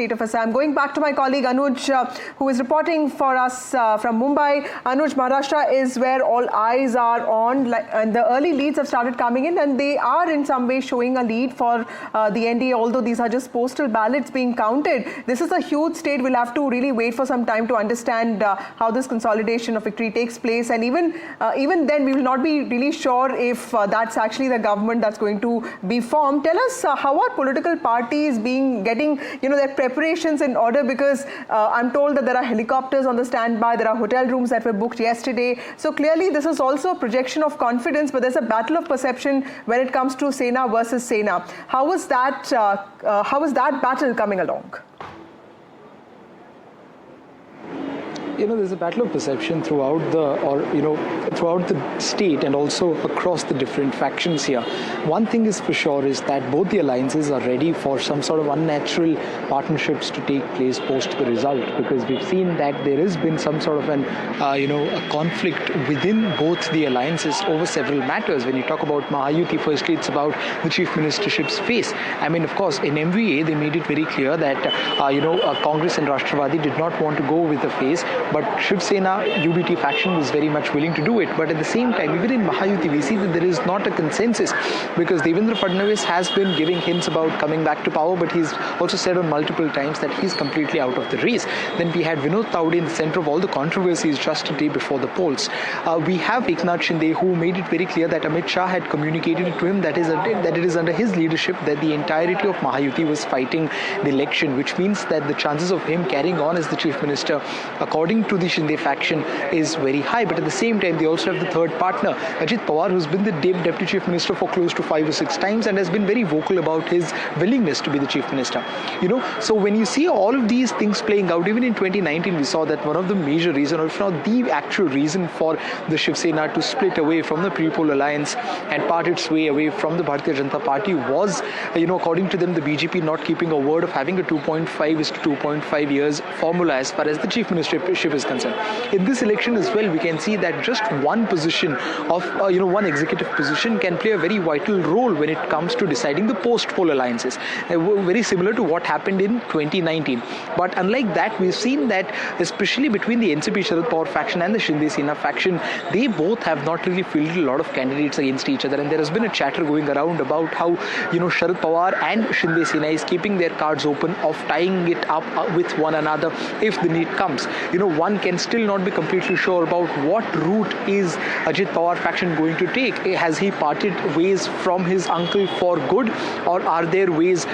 state of Assam. Going back to my colleague Anuj, who is reporting for us from Mumbai. Anuj, Maharashtra is where all eyes are on, and the early leads have started coming in, and they are in some way showing a lead for the NDA, although these are just postal ballots being counted. This is a huge state. We'll have to really wait for some time to understand how this consolidation of victory takes place, and even then we will not be really sure if that's actually the government that's going to be formed. Tell us, how are political parties getting their preparations in order, because I'm told that there are helicopters on the standby, there are hotel rooms that were booked yesterday. So clearly this is also a projection of confidence, but there's a battle of perception when it comes to Sena versus Sena. How is that battle coming along? There's a battle of perception throughout the state and also across the different factions here. One thing is for sure is that both the alliances are ready for some sort of unnatural partnerships to take place post the result, because we've seen that there has been some sort of a conflict within both the alliances over several matters. When you talk about Mahayuti, firstly, it's about the chief ministership's face. I mean, of course, in MVA, they made it very clear that, Congress and Rashtravadi did not want to go with the face, but Shiv Sena UBT faction was very much willing to do it. But at the same time, even in Mahayuti, we see that there is not a consensus, because Devendra Fadnavis has been giving hints about coming back to power, but he's also said on multiple times that he's completely out of the race. Then we had Vinod Taude in the center of all the controversies just a day before the polls. We have Eknath Shinde, who made it very clear that Amit Shah had communicated to him that it is under his leadership that the entirety of Mahayuti was fighting the election, which means that the chances of him carrying on as the chief minister, according to the Shinde faction, is very high. But at the same time, they also have the third partner, Ajit Pawar, who's been the deputy chief minister for close to 5 or 6 times and has been very vocal about his willingness to be the chief minister. So when you see all of these things playing out, even in 2019, we saw that one of the major reasons, or if not the actual reason for the Shiv Sena to split away from the pre-poll alliance and part its way away from the Bharatiya Janata Party was, according to them, the BJP not keeping a word of having a 2.5 is to 2.5 years formula as far as the chief ministership is concerned. In this election as well, we can see that just one position of, one executive position can play a very vital role when it comes to deciding the post-poll alliances. Very similar to what happened in 2019. But unlike that, we've seen that especially between the NCP Sharad Pawar faction and the Shinde Sena faction, they both have not really fielded a lot of candidates against each other. And there has been a chatter going around about how, Sharad Pawar and Shinde Sena is keeping their cards open of tying it up with one another if the need comes. One can still not be completely sure about what route is Ajit Pawar faction going to take. Has he parted ways from his uncle for good, or are there ways,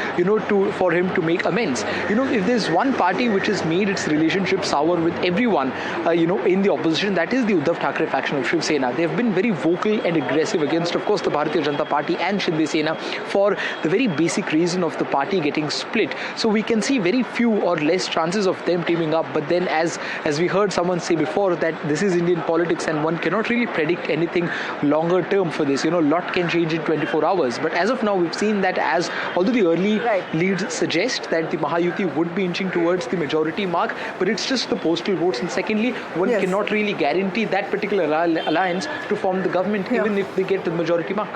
for him to make amends? If there's one party which has made its relationship sour with everyone, in the opposition, that is the Uddhav Thackeray faction of Shiv Sena. They have been very vocal and aggressive against, of course, the Bharatiya Janata Party and Shinde Sena for the very basic reason of the party getting split. So we can see very few or less chances of them teaming up. But then, as we heard someone say before, that this is Indian politics and one cannot really predict anything longer term for this. Lot can change in 24 hours. But as of now, we've seen that although the early leads suggest that the Mahayuti would be inching towards the majority mark, but it's just the postal votes. And secondly, one cannot really guarantee that particular alliance to form the government even if they get the majority mark.